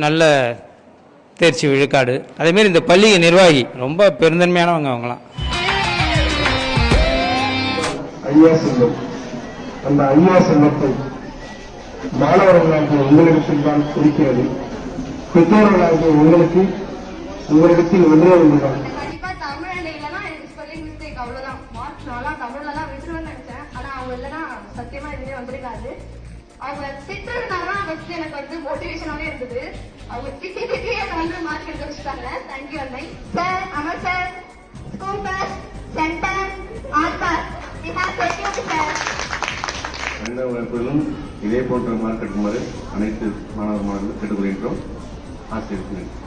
நல்ல தேர்ச்சி விழுக்காடு. அதேமாரி இந்த பள்ளி நிர்வாகி ரொம்ப பெருந்தன்மையானவங்க. அவங்களாம் ஐயா செல்வம். அந்த ஐயா செல்வத்தை மாணவர்களாகிய உங்களிடத்தில் தான் இருக்கிறது. பெற்றோர்களாகிய உங்களுக்கு உங்களிடத்தில் ஒன்றே ஒன்றுதான். சத்தியமா எதுவுமே வந்திருக்காது. அவங்க திட்டுறதுனால எனக்கு வந்து மோட்டிவேஷனாவே இருந்தது. அவங்க திட்டி வந்து மார்க் எடுத்து வச்சுட்டாங்க. தேங்க்யூ அண்ணை sir, Amar sir, school bus, centre, art pass. எந்த வகுப்பிலும் இதே போன்ற மார்க் எடுக்குமாறு அனைத்து மாணவர்களும் கேட்டுக்கொள்கின்றோம். ஆசிரியர்